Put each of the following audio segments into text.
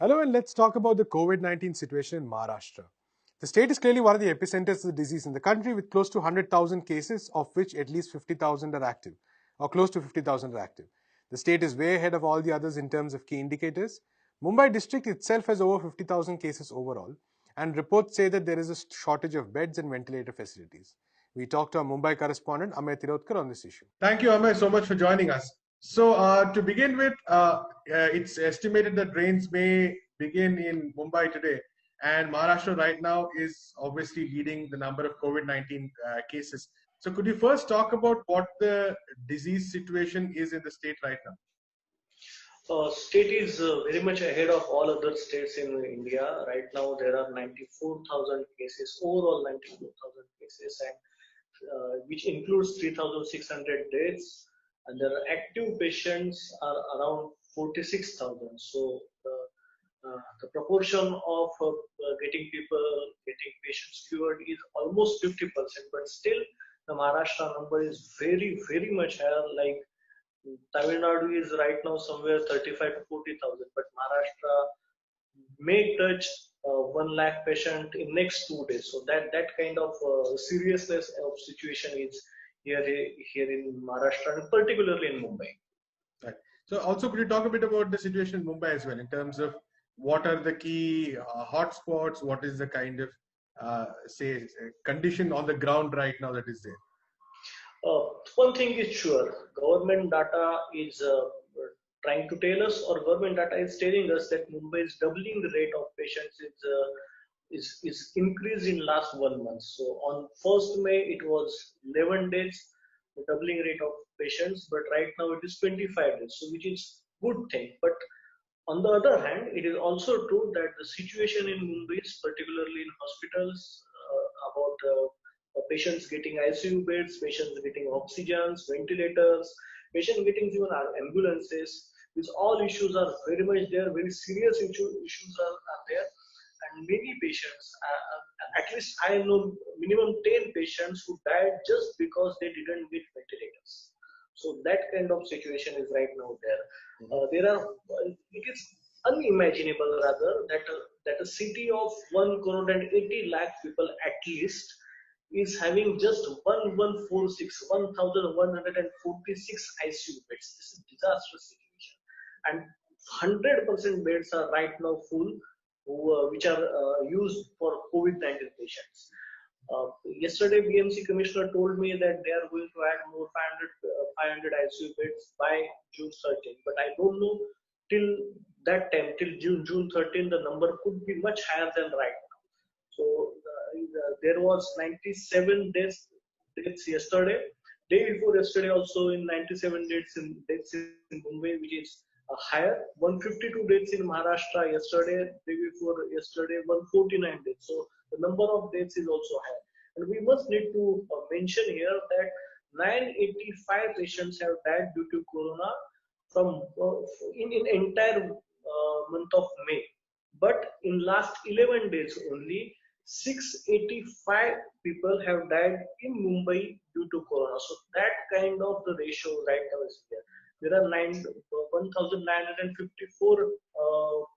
Hello, and let's talk about the COVID-19 situation in Maharashtra. The state is clearly one of the epicenters of the disease in the country, with close to 100,000 cases, of which at least 50,000 are active, or close to 50,000 are active. The state is way ahead of all the others in terms of key indicators. Mumbai district itself has over 50,000 cases overall, and reports say that there is a shortage of beds and ventilator facilities. We talked to our Mumbai correspondent Amay Tirotkar on this issue. Thank you, Amay, so much for joining us. So, to begin with, it's estimated that rains may begin in Mumbai today, and Maharashtra right now is obviously leading the number of COVID-19 cases. So, could you first talk about what the disease situation is in the state right now? State is very much ahead of all other states in India. Right now, there are 94,000 cases, overall 94,000 cases, and which includes 3,600 deaths, and there are active patients are around 46,000. So the proportion of getting patients cured is almost 50%, but still the Maharashtra number is very much higher. Like Tamil Nadu is right now somewhere 35 to 40,000, but Maharashtra may touch 1 lakh patient in next 2 days. So that kind of seriousness of situation is here in Maharashtra, and particularly in Mumbai. Right. So, also, could you talk a bit about the situation in Mumbai as well, in terms of what are the key hotspots, what is the kind of condition on the ground right now that is there? One thing is sure, government data is trying to tell us, or government data is telling us, that Mumbai is doubling the rate of patients is increased in last 1 month. So on 1st May it was 11 days, the doubling rate of patients, but right now it is 25 days, so which is good thing. But on the other hand, it is also true that the situation in Mumbai, particularly in hospitals, about patients getting ICU beds, patients getting oxygens, ventilators, patients getting even ambulances. These all issues are very much there. Very serious issues are there, and many patients, at least I know minimum 10 patients who died just because they didn't get ventilators. So that kind of situation is right now there. It is unimaginable rather that a city of 1 crore and 80 lakh people at least is having just 1,146 ICU beds. This is a disastrous situation, and 100% beds are right now full, which are used for COVID-19 patients. Yesterday, BMC Commissioner told me that they are going to add more 500 ICU beds by June 13th. But I don't know till that time, till June 13th, the number could be much higher than right now. So there was 97 deaths yesterday. Day before yesterday, also in 97 deaths in Mumbai, which is higher. 152 deaths in Maharashtra yesterday. Day before yesterday, 149 deaths. So the number of deaths is also high. And we must need to mention here that 985 patients have died due to corona from in entire month of May. But in last 11 days only, 685 people have died in Mumbai due to corona. So that kind of the ratio right now is there. There are 1,954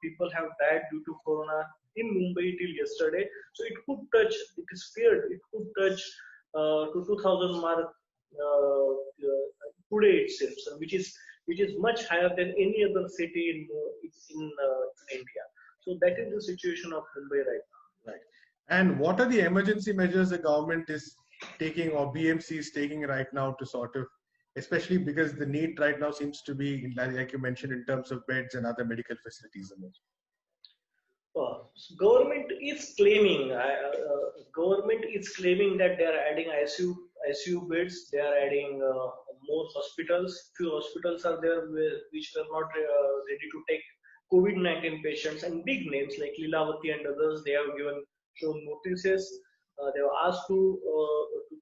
people have died due to corona in Mumbai till yesterday. So it could touch, it is feared, it could touch to 2,000 mark today itself, so which is much higher than any other city in India. So that is the situation of Mumbai right now. Right. And what are the emergency measures the government is taking, or BMC is taking right now, to sort of, especially because the need right now seems to be, like you mentioned, in terms of beds and other medical facilities? Government is claiming that they are adding ICU beds. They are adding more hospitals. Few hospitals are there which were not ready to take COVID-19 patients, and big names like Lilavati and others, they have shown notices. They were asked to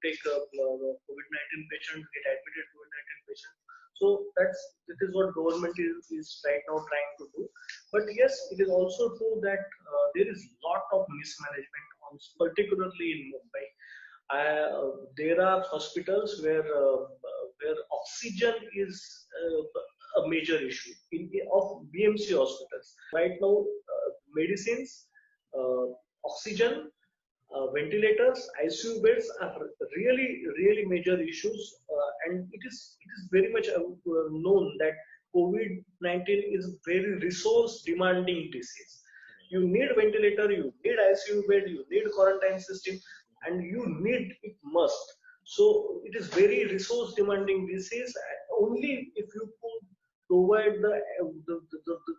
take COVID-19 patients, get admitted COVID-19 patients. So that is what government is right now trying to do. But yes, it is also true that there is lot of mismanagement, particularly in Mumbai. There are hospitals where oxygen is a major issue of BMC hospitals. Right now, medicines, oxygen, ventilators, ICU beds are really major issues, and it is very much known that COVID-19 is very resource demanding disease. You need ventilator, you need ICU bed, you need quarantine system, and you need it must. So it is very resource demanding disease. Only if you could provide the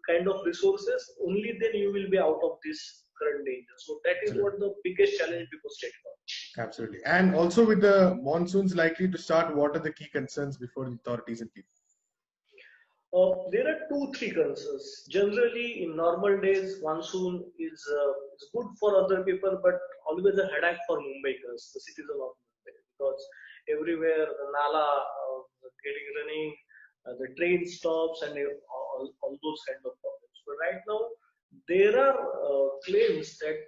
kind of resources, only then you will be out of this current danger. So that is what the biggest challenge before state government. Absolutely. And also with the monsoons likely to start, what are the key concerns before the authorities and people? There are two, three concerns. Generally, in normal days, monsoon is good for other people, but always a headache for Mumbaikars, the citizen of Mumbai, because everywhere the nala getting running, the train stops, and all those kind of problems. But right now, there are claims that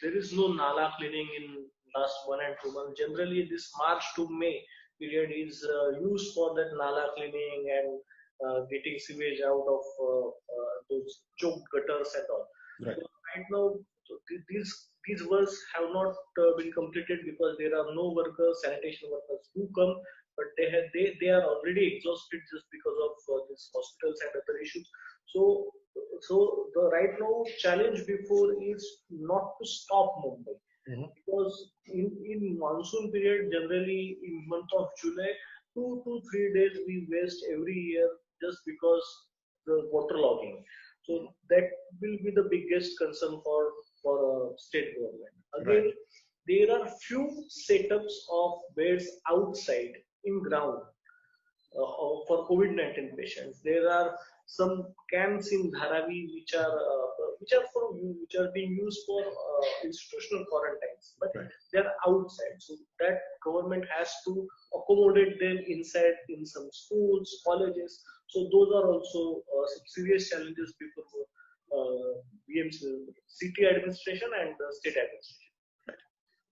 there is no nala cleaning in last 1 and 2 months. Generally, this March to May period is used for that nala cleaning and getting sewage out of those choked gutters and all. Right. So right now, so these works have not been completed because there are no workers, sanitation workers who come, but they are already exhausted just because of these hospitals and other issues. So the right now challenge before is not to stop Mumbai, because in monsoon period, generally in month of July, 2 to 3 days we waste every year just because the water logging. So that will be the biggest concern for state government. Again, Right. there are few setups of beds outside in ground for COVID-19 patients. There are some camps in Dharavi which are being used for institutional quarantines, but Right. they're outside. So that government has to accommodate them inside in some schools, colleges. So those are also some serious challenges before BMC, city administration and the state administration.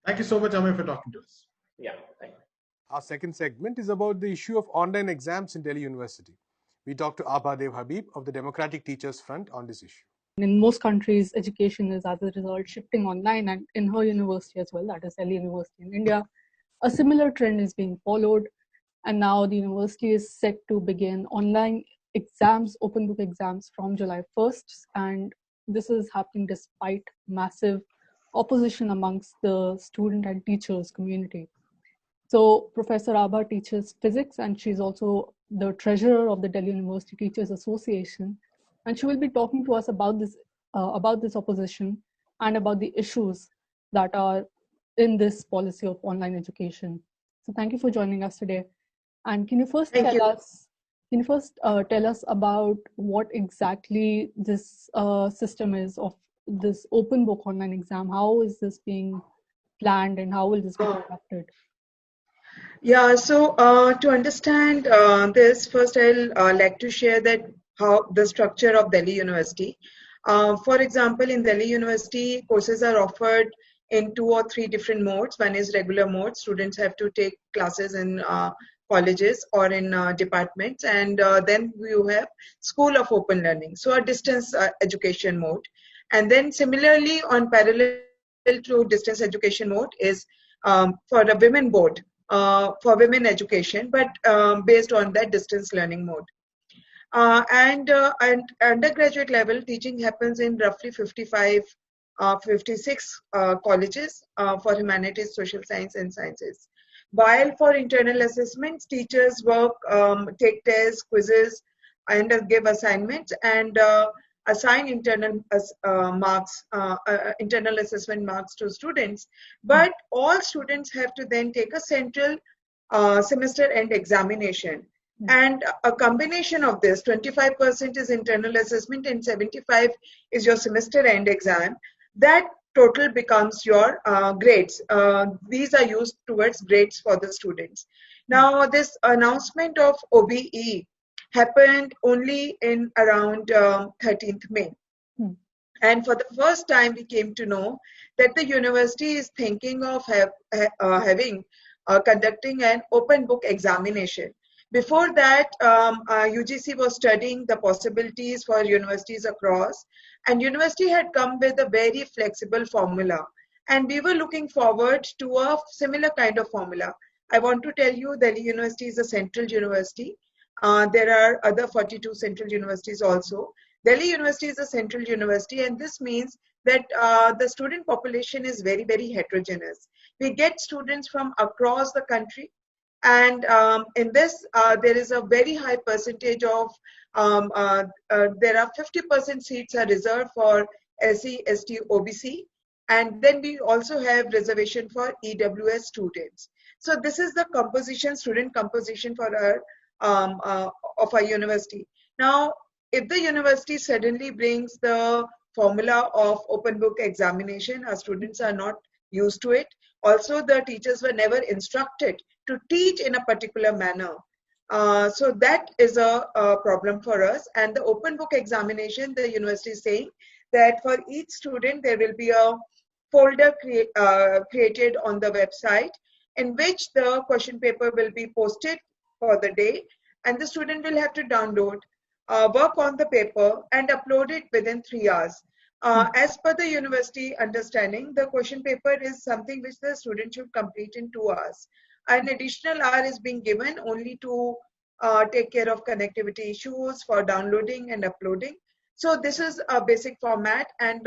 Thank you so much, Amay, for talking to us. Yeah, thank you. Our second segment is about the issue of online exams in Delhi University. We talked to Abha Dev Habib of the Democratic Teachers Front on this issue. In most countries, education is as a result shifting online, and in her university as well, that is Delhi University in India, a similar trend is being followed. And now the university is set to begin online exams, open book exams from July 1st. And this is happening despite massive opposition amongst the student and teachers community. So Professor Abha teaches physics, and she's also the treasurer of the Delhi University Teachers Association. And she will be talking to us about this opposition and about the issues that are in this policy of online education. So thank you for joining us today. And can you first tell us about what exactly this system is of this open book online exam? How is this being planned, and how will this be conducted? Yeah, so to understand this, first I'll like to share that how the structure of Delhi University. For example, in Delhi University, courses are offered in 2 or 3 different modes. One is regular mode. Students have to take classes in colleges or in departments, and then you have School of Open Learning, so a distance education mode. And then similarly, on parallel to distance education mode is for the women board, for women education, but based on that distance learning mode. And undergraduate level teaching happens in roughly 56 colleges for humanities, social science, and sciences. While for internal assessments, teachers work, take tests, quizzes, and give assignments, and assign internal assessment marks to students. But all students have to then take a central semester end examination. And a combination of this, 25% is internal assessment and 75 is your semester end exam. That total becomes your grades. These are used towards grades for the students. Now, this announcement of OBE happened only in around 13th May. And for the first time, we came to know that the university is thinking of conducting an open book examination. Before that, UGC was studying the possibilities for universities across, and university had come with a very flexible formula. And we were looking forward to a similar kind of formula. I want to tell you, Delhi University is a central university. There are other 42 central universities also. Delhi University is a central university, and this means that the student population is very, very heterogeneous. We get students from across the country, and in this, there is a very high percentage of, there are 50% seats are reserved for SC, ST, OBC, and then we also have reservation for EWS students. So this is the composition, student composition for our of our university. Now, if the university suddenly brings the formula of open book examination, our students are not used to it. Also, the teachers were never instructed to teach in a particular manner. So that is a problem for us. And the open book examination, the university is saying that for each student, there will be a folder created on the website in which the question paper will be posted for the day, and the student will have to download, work on the paper, and upload it within 3 hours. As per the university understanding, the question paper is something which the student should complete in 2 hours. An additional hour is being given only to take care of connectivity issues for downloading and uploading. So this is a basic format, and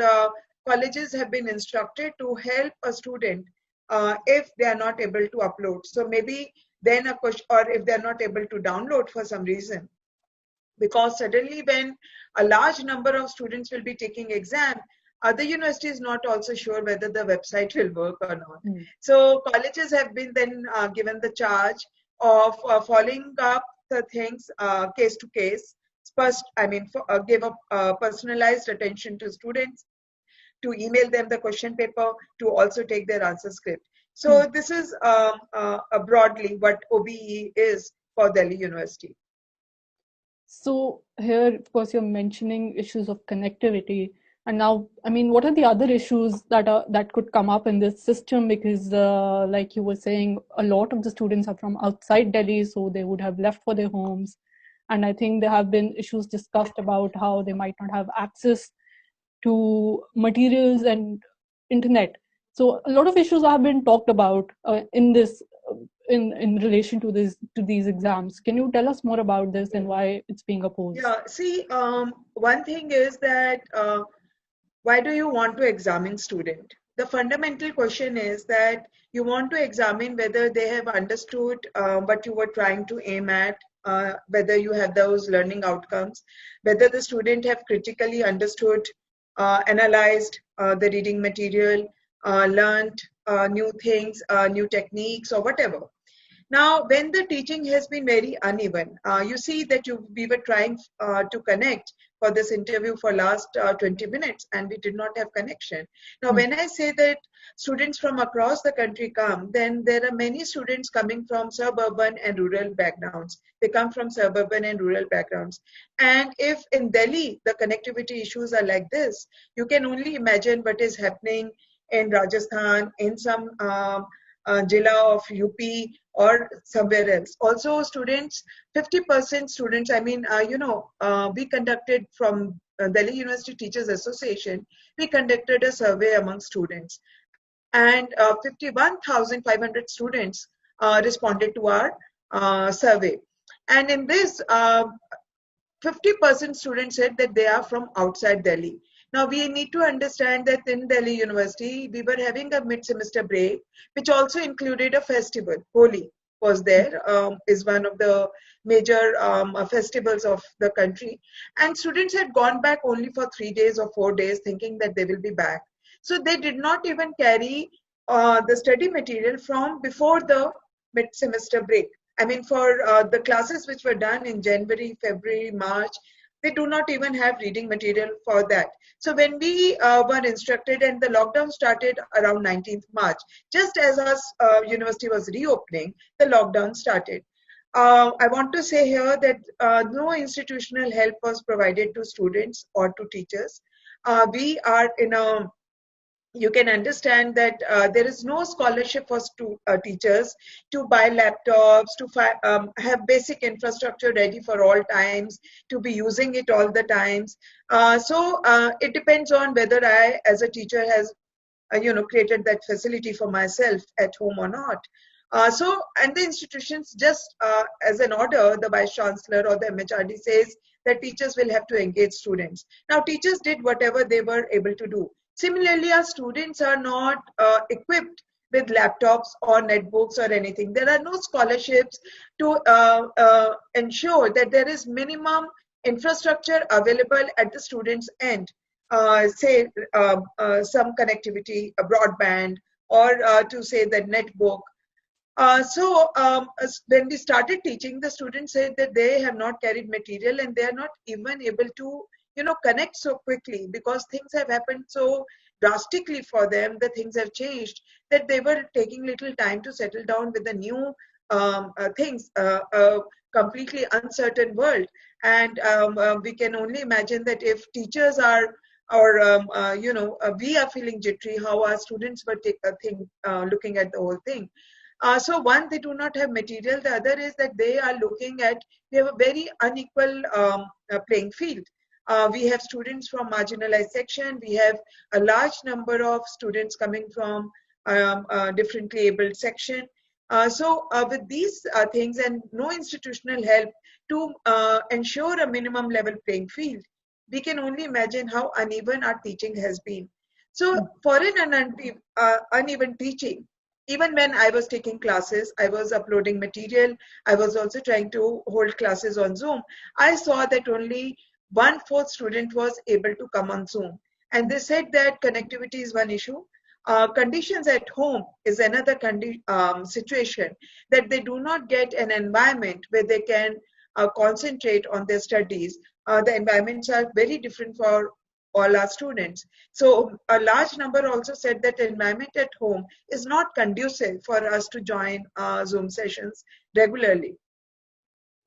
colleges have been instructed to help a student if they are not able to upload. So maybe then a question, or if they are not able to download for some reason, because suddenly when a large number of students will be taking exam, the university is not also sure whether the website will work or not. So colleges have been then given the charge of following up the things case to case. First, I mean, give a personalized attention to students, to email them the question paper, to also take their answer script. So this is broadly what OBE is for Delhi University. So here, of course, you're mentioning issues of connectivity, and now, I mean, what are the other issues that could come up in this system? Because, like you were saying, a lot of the students are from outside Delhi, so they would have left for their homes, and I think there have been issues discussed about how they might not have access to materials and internet. So a lot of issues have been talked about in this in relation to these exams. Can you tell us more about this and why it's being opposed? Yeah, see, one thing is that why do you want to examine student? The fundamental question is that you want to examine whether they have understood what you were trying to aim at, whether you have those learning outcomes, whether the student have critically understood, analyzed the reading material, learned new things, new techniques, or whatever. Now, when the teaching has been very uneven, you see that we were trying to connect for this interview for last 20 minutes, and we did not have connection. Now, when I say that students from across the country come, then there are many students coming from suburban and rural backgrounds. They come from suburban and rural backgrounds. And if in Delhi, the connectivity issues are like this, you can only imagine what is happening in Rajasthan, in some Jilla of UP, or somewhere else. Also, students, 50% students, I mean, we conducted from Delhi University Teachers Association, we conducted a survey among students, and 51,500 students responded to our survey. And in this, 50% students said that they are from outside Delhi. Now, we need to understand that in Delhi University, we were having a mid-semester break, which also included a festival. Holi was there, is one of the major festivals of the country. And students had gone back only for 3 days or 4 days, thinking that they will be back. So they did not even carry the study material from before the mid-semester break. I mean, for the classes which were done in January, February, March, they do not even have reading material for that. So when we were instructed, and the lockdown started around 19th March, just as our university was reopening, the lockdown started. I want to say here that no institutional help was provided to students or to teachers. We are in a you can understand that there is no scholarship for teachers to buy laptops, to have basic infrastructure ready for all times, to be using it all the times. So it depends on whether I, as a teacher, has created that facility for myself at home or not. And the institutions just as an order, the vice chancellor or the MHRD says that teachers will have to engage students. Now, teachers did whatever they were able to do. Similarly, our students are not equipped with laptops or netbooks or anything. There are no scholarships to ensure that there is minimum infrastructure available at the student's end. Say some connectivity, a broadband, or to say the netbook. When we started teaching, the students said that they have not carried material and they are not even able to, connect so quickly because things have happened so drastically for them. The things have changed that they were taking little time to settle down with the new things, a completely uncertain world. And we can only imagine that if teachers are or we are feeling jittery, how our students were looking at the whole thing. So one, they do not have material. The other is that they are looking at, we have a very unequal playing field. We have students from marginalized section. We have a large number of students coming from differently abled section. With these things and no institutional help to ensure a minimum level playing field, we can only imagine how uneven our teaching has been. So for an uneven teaching, even when I was taking classes, I was uploading material, I was also trying to hold classes on Zoom. I saw that only 1/4 student was able to come on Zoom. And they said that connectivity is one issue. Conditions at home is another situation, that they do not get an environment where they can concentrate on their studies. The environments are very different for all our students. So a large number also said that the environment at home is not conducive for us to join Zoom sessions regularly.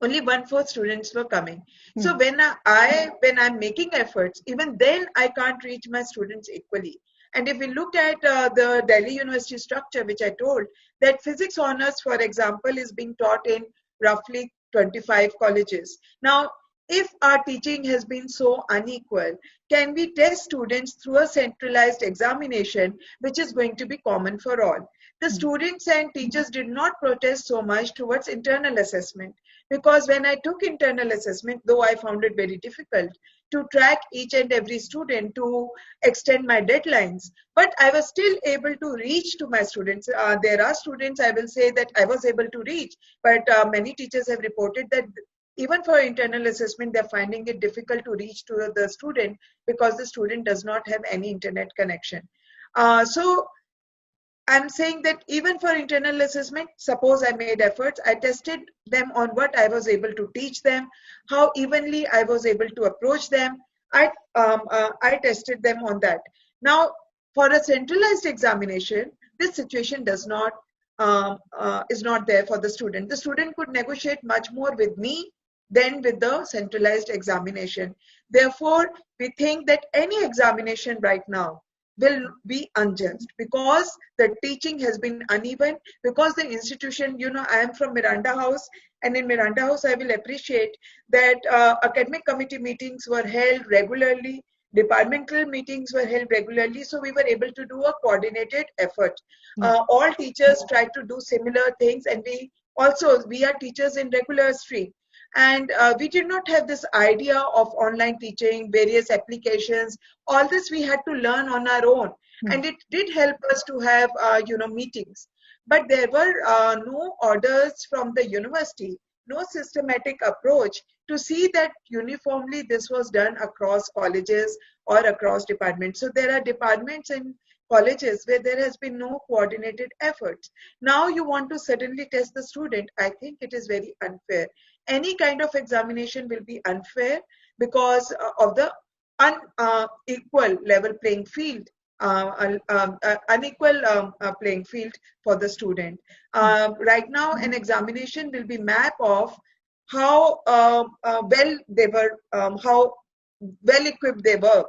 Only 1/4 students were coming. So when I'm making efforts, even then I can't reach my students equally. And if we look at the Delhi University structure, which I told, that physics honors, for example, is being taught in roughly 25 colleges. Now, if our teaching has been so unequal, can we test students through a centralized examination, which is going to be common for all? The students and teachers did not protest so much towards internal assessment, because when I took internal assessment, though I found it very difficult to track each and every student to extend my deadlines, but I was still able to reach to my students. There are students I will say that I was able to reach, but many teachers have reported that even for internal assessment, they're finding it difficult to reach to the student because the student does not have any internet connection. So I'm saying that even for internal assessment, suppose I made efforts, I tested them on what I was able to teach them, how evenly I was able to approach them. I tested them on that. Now, for a centralized examination, this situation is not there for the student. The student could negotiate much more with me than with the centralized examination. Therefore, we think that any examination right now will be unjust because the teaching has been uneven, because the institution, I am from Miranda House, and in Miranda House I will appreciate that academic committee meetings were held regularly, departmental meetings were held regularly, so we were able to do a coordinated effort. All teachers tried to do similar things, and we are teachers in regular stream, and we did not have this idea of online teaching, various applications. All this we had to learn on our own, and it did help us to have meetings. But there were no orders from the university, no systematic approach to see that uniformly this was done across colleges or across departments. So there are departments and colleges where there has been no coordinated efforts. Now you want to suddenly test the student. I think it is very unfair. Any kind of examination will be unfair because of the unequal level playing field, unequal playing field for the student. Right now, an examination will be map of how well they were, how well equipped they were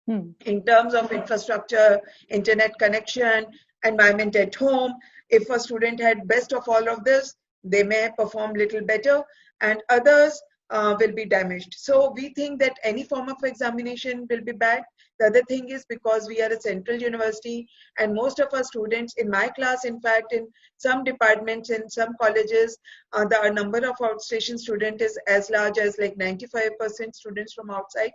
in terms of infrastructure, internet connection, environment at home. If a student had best of all of this, they may perform little better, and others will be damaged. So we think that any form of examination will be bad. The other thing is because we are a central university, and most of our students in my class, in fact, in some departments, in some colleges, the number of outstation students is as large as like 95% students from outside.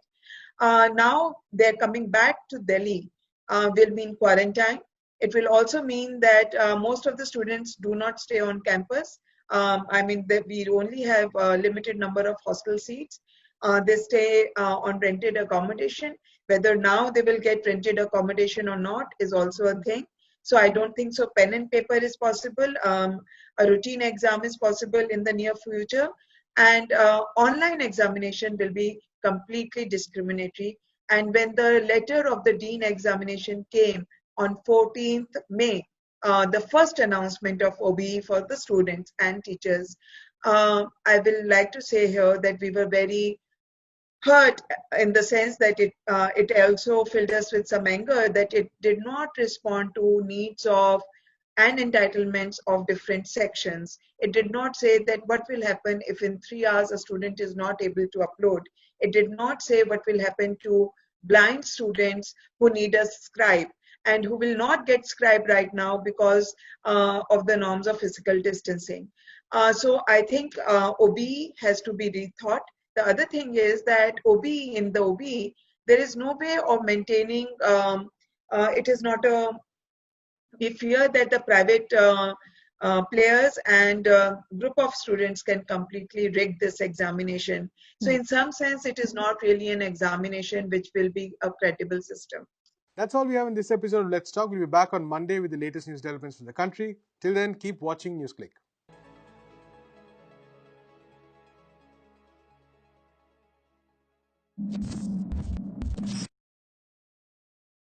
Now they're coming back to Delhi, will be in quarantine. It will also mean that most of the students do not stay on campus. I mean, we only have a limited number of hostel seats. They stay on rented accommodation. Whether now they will get rented accommodation or not is also a thing. So I don't think so. Pen and paper is possible. A routine exam is possible in the near future. And online examination will be completely discriminatory. And when the letter of the dean examination came on 14th May, the first announcement of OBE for the students and teachers, I will like to say here that we were very hurt in the sense that it also filled us with some anger that it did not respond to needs of and entitlements of different sections. It did not say that what will happen if in 3 hours a student is not able to upload. It did not say what will happen to blind students who need a scribe and who will not get scribe right now because of the norms of physical distancing. So I think OBE has to be rethought. The other thing is that in the OBE, there is no way of maintaining, it is not a, we fear that the private players and group of students can completely rig this examination. So in some sense, it is not really an examination which will be a credible system. That's all we have in this episode of Let's Talk. We'll be back on Monday with the latest news developments from the country. Till then, keep watching NewsClick.